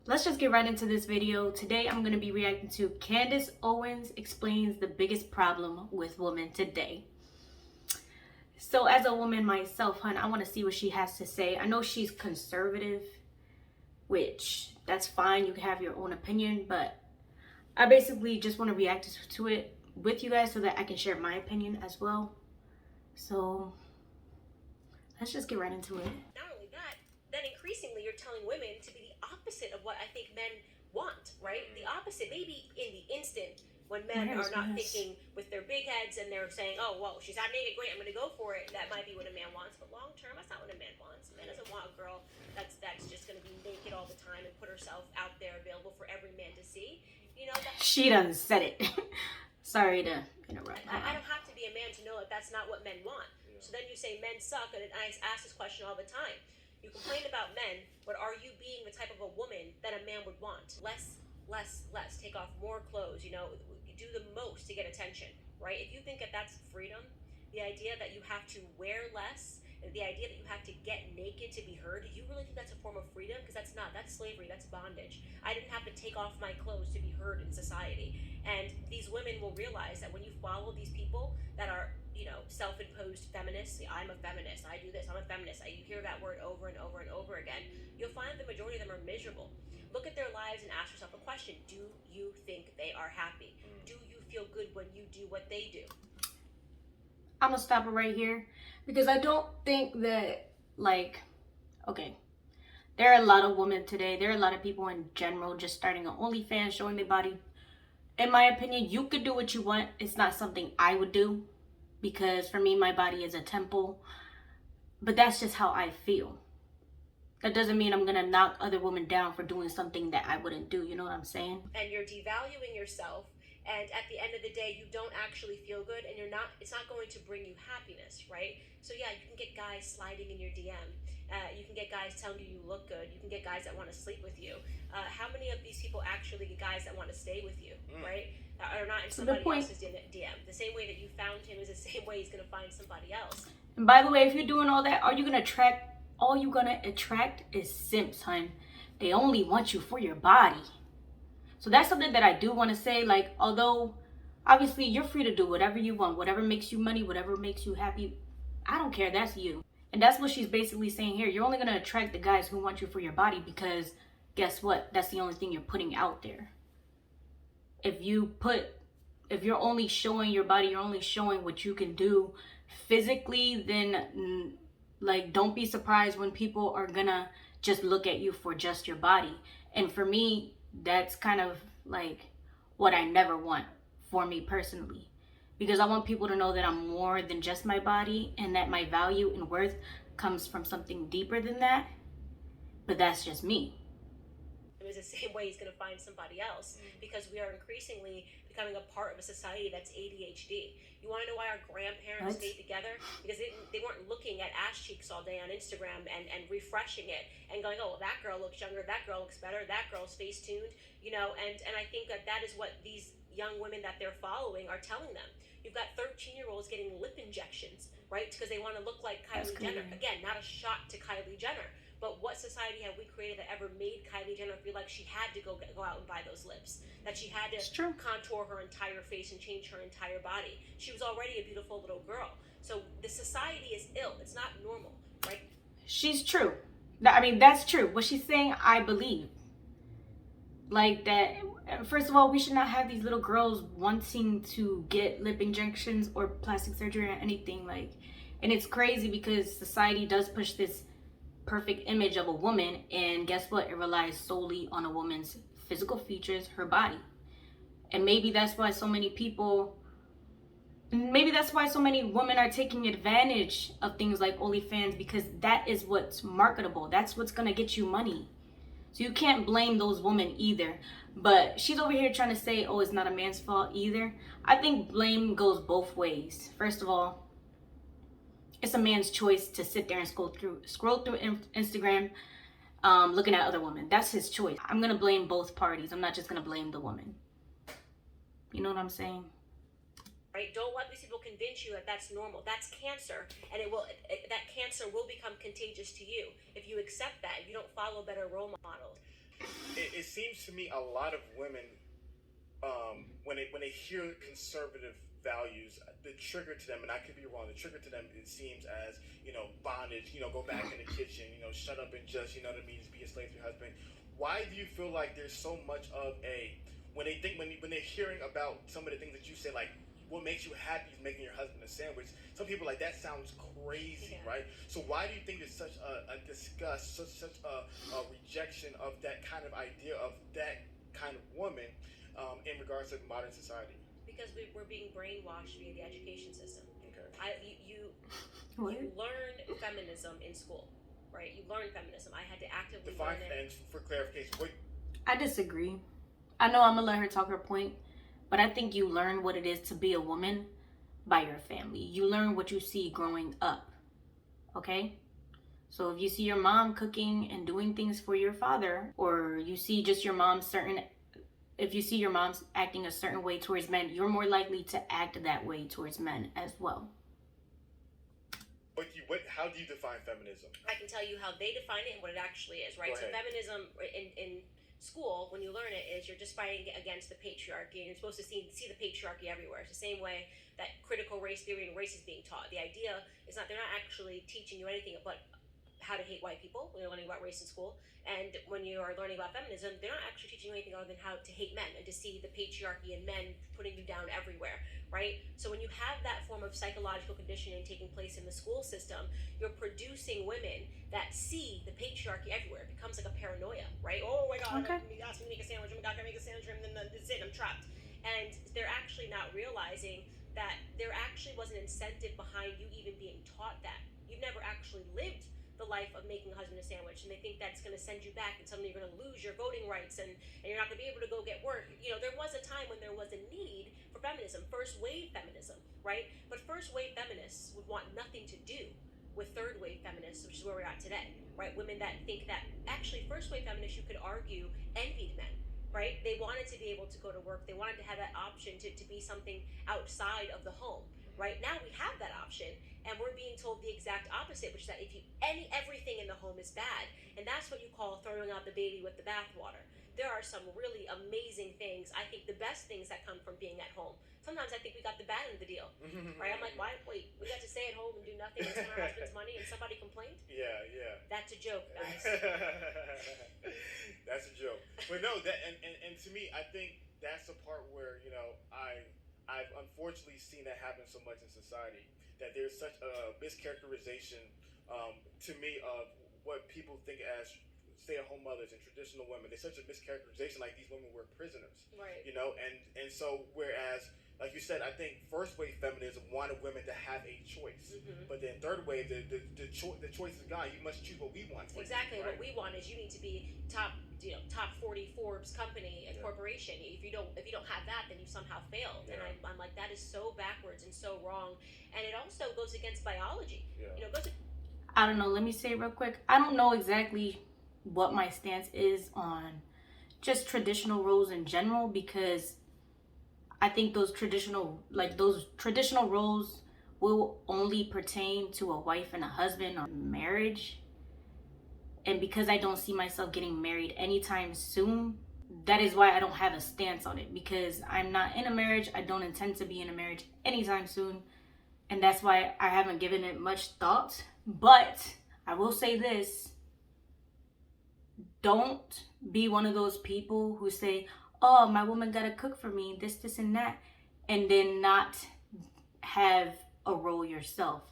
Let's just get right into this video. Today I'm going to be reacting to Candace Owens explains the biggest problem with women today. So as a woman myself, hun, I want to see what she has to say. I know she's conservative, which that's fine. You can have your own opinion, but I basically just want to react to it with you guys so that I can share my opinion as well. So let's just get right into it. Not only that, then increasingly you're telling women to be the opposite of what I think men want, right? The opposite, maybe in the instant when men are not thinking with their big heads and they're saying, oh, well, she's out naked, great, I'm going to go for it. That might be what a man wants, but long term, that's not what a man wants. A man doesn't want a girl that's just going to be naked all the time and put herself out there available for every man to see. You know, she done said it. Sorry to interrupt. I don't have to be a man to know that that's not what men want. So then you say men suck, and I ask this question all the time. You complain about men, but are you being the type of a woman that a man would want? Less. Take off more clothes, do the most to get attention, right? If you think that that's freedom, the idea that you have to wear less, the idea that you have to get naked to be heard, do you really think that's a form of freedom? Because that's not. That's slavery. That's bondage. I didn't have to take off my clothes to be heard in society. And these women will realize that when you follow these people that are, self-imposed feminists, I'm a feminist, I do this, I'm a feminist, you hear that word over and over and over again, you'll find the majority of them are miserable. Look at their lives and ask yourself a question. Do you think they are happy? Do you feel good when you do what they do? I'm gonna stop it right here because I don't think that, okay, there are a lot of women today, there are a lot of people in general just starting an OnlyFans, showing their body. In my opinion, you could do what you want. It's not something I would do because for me, my body is a temple. But that's just how I feel. That doesn't mean I'm gonna knock other women down for doing something that I wouldn't do. You know what I'm saying? And you're devaluing yourself. And at the end of the day, you don't actually feel good, and it's not going to bring you happiness, right? So yeah, you can get guys sliding in your DM. You can get guys telling you look good. You can get guys that want to sleep with you. How many of these people actually get guys that want to stay with you, right? Are not in somebody else's DM. The same way that you found him is the same way he's going to find somebody else. And by the way, if you're doing all that, all you're gonna attract is simps, hun. They only want you for your body. So that's something that I do want to say. Although obviously you're free to do whatever you want, whatever makes you money, whatever makes you happy, I don't care. That's you. And that's what she's basically saying here. You're only going to attract the guys who want you for your body because guess what? That's the only thing you're putting out there. If you're only showing your body, you're only showing what you can do physically, then don't be surprised when people are gonna just look at you for just your body. And for me, that's kind of what I never want for me personally, because I want people to know that I'm more than just my body and that my value and worth comes from something deeper than that. But that's just me. It was the same way he's going to find somebody else, because we are increasingly becoming a part of a society that's ADHD. You want to know why our grandparents stayed together? Because they weren't looking at ass cheeks all day on Instagram and refreshing it and going, oh, well, that girl looks younger, that girl looks better, that girl's face tuned, and I think that is what these young women that they're following are telling them. You've got 13-year-olds getting lip injections, right? Because they want to look like Kylie Jenner. Again, not a shot to Kylie Jenner. But what society have we created that ever made Kylie Jenner feel like she had to go out and buy those lips? That she had to contour her entire face and change her entire body? She was already a beautiful little girl. So the society is ill. It's not normal, right? She's true. I mean, that's true. What she's saying, I believe. First of all, we should not have these little girls wanting to get lip injections or plastic surgery or anything. And it's crazy because society does push this perfect image of a woman, and guess what? It relies solely on a woman's physical features, her body. And maybe that's why so many women are taking advantage of things like OnlyFans, because that is what's marketable. That's what's gonna get you money. So you can't blame those women either. But she's over here trying to say, oh, it's not a man's fault either. I think blame goes both ways. First of all, it's a man's choice to sit there and scroll through Instagram looking at other women. That's his choice. I'm gonna blame both parties. I'm not just gonna blame the woman. You know what I'm saying? Right? Don't let these people convince you that that's normal. That's cancer, and that cancer will become contagious to you if you accept that. If you don't follow better role models. Is seems to me a lot of women, when they hear conservative values, the trigger to them, and I could be wrong, the trigger to them, it seems as, bondage, go back in the kitchen, shut up and just, you know what I mean, just be a slave to your husband. Why do you feel like there's so much of a, when they think, when they're hearing about some of the things that you say, like, what makes you happy is making your husband a sandwich. Some people like that sounds crazy, right? So why do you think there's such a disgust, such a rejection of that kind of idea of that kind of woman in regards to modern society? Because we're being brainwashed via the education system. Okay. You learn feminism in school, right? You learn feminism. I had to actively define learn it. And for clarification, what? I disagree. I know I'm gonna let her talk her point, but I think you learn what it is to be a woman by your family. You learn what you see growing up. Okay? So if you see your mom cooking and doing things for your father, or you see just your mom if you see your mom's acting a certain way towards men, you're more likely to act that way towards men as well. How do you define feminism? I can tell you how they define it and what it actually is, right? So feminism in school, when you learn it, is you're just fighting against the patriarchy, and you're supposed to see the patriarchy everywhere. It's the same way that critical race theory and race is being taught. The idea is they're not actually teaching you anything but how to hate white people when you're learning about race in school. And when you are learning about feminism, they're not actually teaching you anything other than how to hate men and to see the patriarchy and men putting you down everywhere, right? So when you have that form of psychological conditioning taking place in the school system, you're producing women that see the patriarchy everywhere. It becomes like a paranoia, right? Oh my God, Okay. you asked me to make a sandwich. Oh my God, can I make a sandwich? And then that's it, I'm trapped. And they're actually not realizing that there actually was an incentive behind you even being taught that. You've never actually lived the life of making a husband a sandwich, and they think that's going to send you back, and suddenly you're going to lose your voting rights, and you're not going to be able to go get work. There was a time when there was a need for feminism, first wave feminism, right? But first wave feminists would want nothing to do with third wave feminists, which is where we're at today, right? Women that think that actually first wave feminists, you could argue, envied men, right? They wanted to be able to go to work. They wanted to have that option to be something outside of the home. Right now we have that option, and we're being told the exact opposite, which is that everything in the home is bad, and that's what you call throwing out the baby with the bathwater. There are some really amazing things. I think the best things that come from being at home. Sometimes I think we got the bad end of the deal, right? I'm like, wait, we got to stay at home and do nothing and spend our husband's money, and somebody complained? Yeah. That's a joke, guys. That's a joke. But no, that and to me, I think that's the part where I've unfortunately seen that happen so much in society, that there's such a mischaracterization to me of what people think as stay-at-home mothers and traditional women. There's such a mischaracterization, like these women were prisoners, right? And so whereas, like you said, I think first wave feminism wanted women to have a choice, but then third wave, the choice is gone. You must choose what we want. Exactly, right? What we want is you need to be top 40 Forbes company and corporation. If you don't have that, then you somehow failed. And I'm like, that is so backwards and so wrong. And it also goes against biology. I don't know. Let me say real quick. I don't know exactly what my stance is on just traditional roles in general, because I think those traditional roles will only pertain to a wife and a husband or marriage. And because I don't see myself getting married anytime soon, that is why I don't have a stance on it, because I'm not in a marriage. I don't intend to be in a marriage anytime soon. And that's why I haven't given it much thought. But I will say this. Don't be one of those people who say, oh, my woman gotta cook for me, this and that, and then not have a role yourself.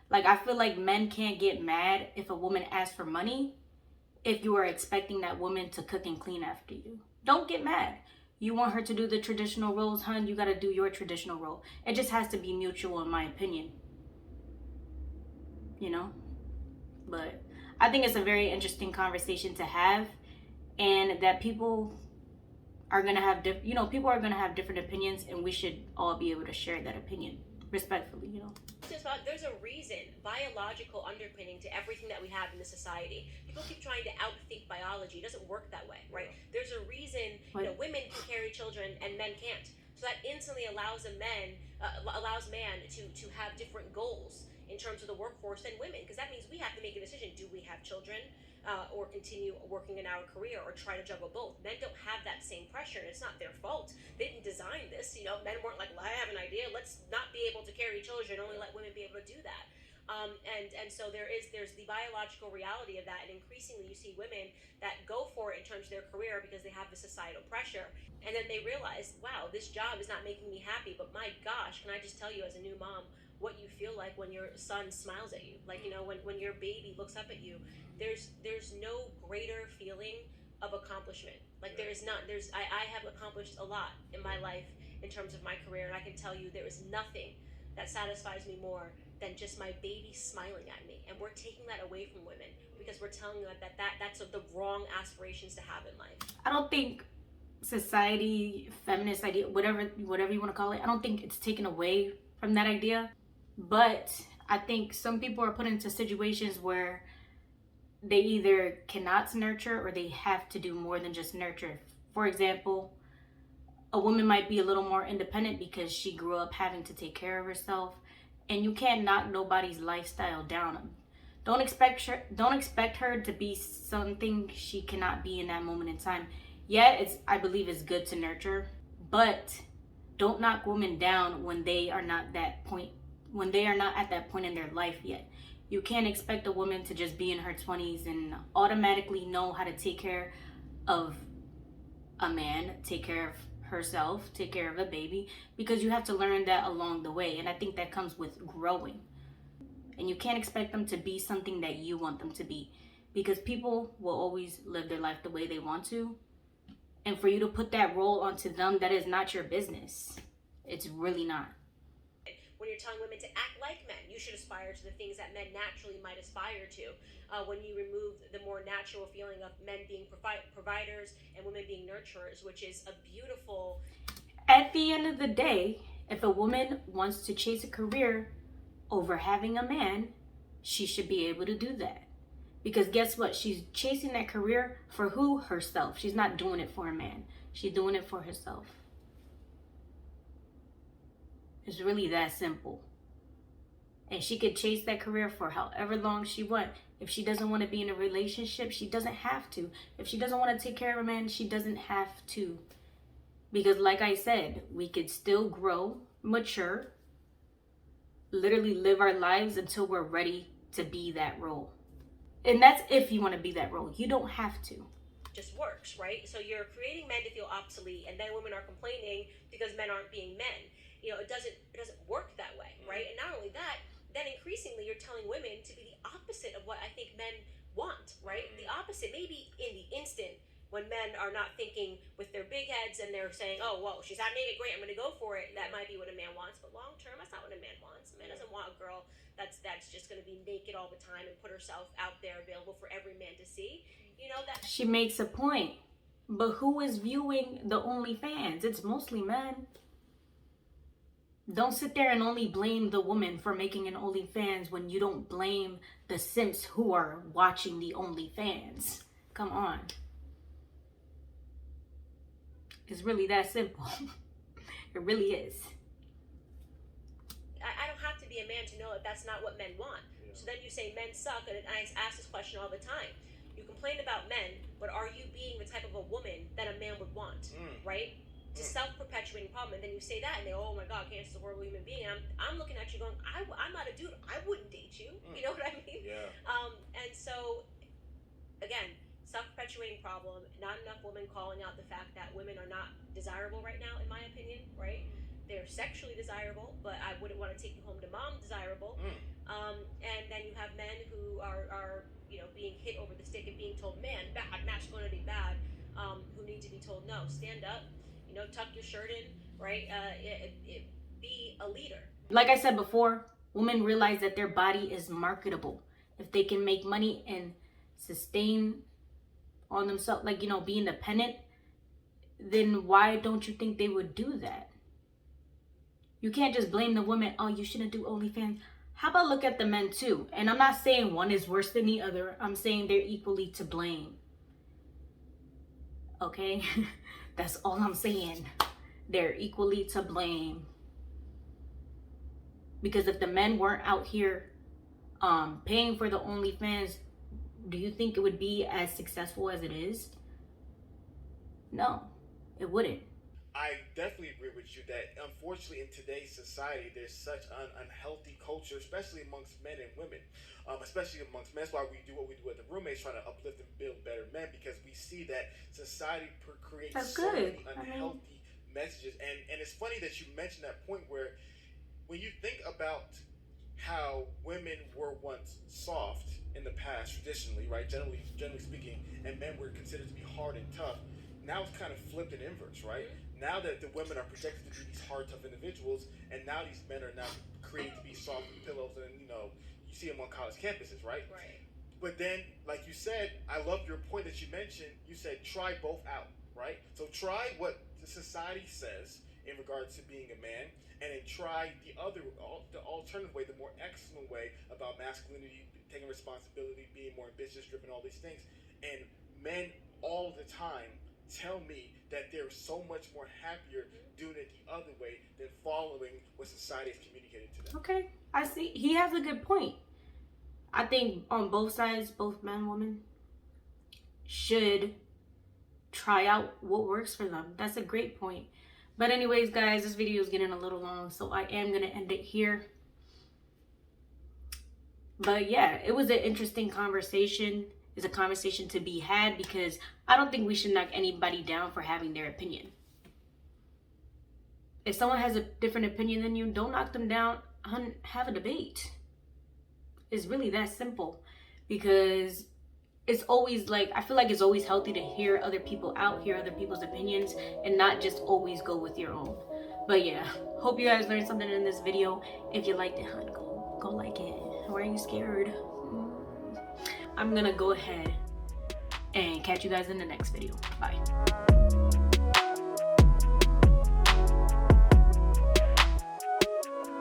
Like, I feel like men can't get mad if a woman asks for money if you are expecting that woman to cook and clean after you. Don't get mad. You want her to do the traditional roles, hun, you gotta do your traditional role. It just has to be mutual, in my opinion. But I think it's a very interesting conversation to have, and that people are gonna have people are gonna have different opinions, and we should all be able to share that opinion respectfully. There's a reason, biological underpinning to everything that we have in this society. People keep trying to outthink biology. It doesn't work that way, right? There's a reason women can carry children and men can't. So that instantly allows man to have different goals in terms of the workforce than women, because that means we have to make a decision. Do we have children? or continue working in our career or try to juggle both. Men don't have that same pressure, and it's not their fault. They didn't design this. Men weren't like, well, I have an idea. Let's not be able to carry children. Only let women be able to do that. And so there's the biological reality of that, and increasingly you see women that go for it in terms of their career because they have the societal pressure, and then they realize, wow, this job is not making me happy, but my gosh, can I just tell you as a new mom what you feel like when your son smiles at you, like when your baby looks up at you. There's no greater feeling of accomplishment. Like there is not. I have accomplished a lot in my life in terms of my career, and I can tell you there is nothing that satisfies me more than just my baby smiling at me. And we're taking that away from women because we're telling them that's the wrong aspirations to have in life. I don't think society, feminist idea, whatever you want to call it, I don't think it's taken away from that idea. But I think some people are put into situations where they either cannot nurture or they have to do more than just nurture. For example, a woman might be a little more independent because she grew up having to take care of herself, and you can't knock nobody's lifestyle down. Don't expect her to be something she cannot be in that moment in time. Yeah, I believe it's good to nurture, but don't knock women down when they are not at that point in their life yet. You can't expect a woman to just be in her 20s and automatically know how to take care of a man, take care of herself, take care of a baby, because you have to learn that along the way. And I think that comes with growing. And you can't expect them to be something that you want them to be, because people will always live their life the way they want to. And for you to put that role onto them, that is not your business. It's really not. When you're telling women to act like men, you should aspire to the things that men naturally might aspire to. When you remove the more natural feeling of men being providers and women being nurturers, which is a beautiful... At the end of the day, if a woman wants to chase a career over having a man, she should be able to do that. Because guess what? She's chasing that career for who? Herself. She's not doing it for a man. She's doing it for herself. It's really that simple. And she could chase that career for however long she wants. If she doesn't want to be in a relationship, she doesn't have to. If she doesn't want to take care of a man, she doesn't have to. Because like I said, we could still grow, mature, literally live our lives until we're ready to be that role. And that's if you want to be that role. You don't have to. Just works, right? So you're creating men to feel obsolete, and then women are complaining because men aren't being men. It doesn't work that way, right? And not only that, then increasingly you're telling women to be the opposite of what I think men want, right? The opposite, maybe in the instant when men are not thinking with their big heads and they're saying, oh, well, she's half naked, great, I'm going to go for it. That might be what a man wants, but long term, that's not what a man wants. A man doesn't want a girl that's just going to be naked all the time and put herself out there available for every man to see. That she makes a point, but who is viewing the OnlyFans? It's mostly men. Don't sit there and only blame the woman for making an OnlyFans when you don't blame the simps who are watching the OnlyFans. Come on. It's really that simple. It really is. I don't have to be a man to know that that's not what men want. Yeah. So then you say men suck, and I ask this question all the time. You complain about men, but are you being the type of a woman that a man would want, right? It's a self-perpetuating problem. And then you say that, and they, oh my God, Candace is a horrible human being. And I'm looking at you going, I'm not a dude. I wouldn't date you. You know what I mean? Yeah. And so, again, self-perpetuating problem. Not enough women calling out the fact that women are not desirable right now, in my opinion, right? They're sexually desirable, but I wouldn't want to take you home to mom desirable. And then you have men who are being hit over the stick and being told, man, bad, masculinity, bad, who need to be told, no, stand up, tuck your shirt in, right? Be a leader. Like I said before, women realize that their body is marketable. If they can make money and sustain on themselves, be independent, then why don't you think they would do that? You can't just blame the woman, oh, you shouldn't do OnlyFans. How about look at the men too? And I'm not saying one is worse than the other. I'm saying they're equally to blame. Okay? That's all I'm saying. They're equally to blame. Because if the men weren't out here paying for the OnlyFans, do you think it would be as successful as it is? No, it wouldn't. I definitely agree with you that unfortunately in today's society there's such an unhealthy culture, especially amongst men and women, especially amongst men. That's why we do what we do at the roommates, trying to uplift and build better men, because we see that society creates That's so good. many unhealthy messages. And it's funny that you mentioned that point where when you think about how women were once soft in the past traditionally, right? Generally speaking, and men were considered to be hard and tough. Now it's kind of flipped in inverse, right? Now that the women are projected to be these hard, tough individuals, and now these men are now created to be soft pillows, and you see them on college campuses, right? Right. But then, like you said, I love your point that you mentioned. You said try both out, right? So try what the society says in regards to being a man, and then try the alternative way, the more excellent way about masculinity, taking responsibility, being more ambitious, driven, all these things. And men all the time tell me that they're so much more happier doing it the other way than following what society has communicated to them. Okay, I see. He has a good point. I think on both sides, both men and women should try out what works for them. That's a great point. But anyways, guys, this video is getting a little long, so I am going to end it here. But yeah, it was an interesting conversation. It's a conversation to be had, because I don't think we should knock anybody down for having their opinion. If someone has a different opinion than you, don't knock them down. Have a debate. It's really that simple, because it's always like, I feel like it's always healthy to hear other people out, hear other people's opinions, and not just always go with your own. But yeah, hope you guys learned something in this video. If you liked it, go like it. Why are you scared? I'm gonna go ahead and catch you guys in the next video. Bye.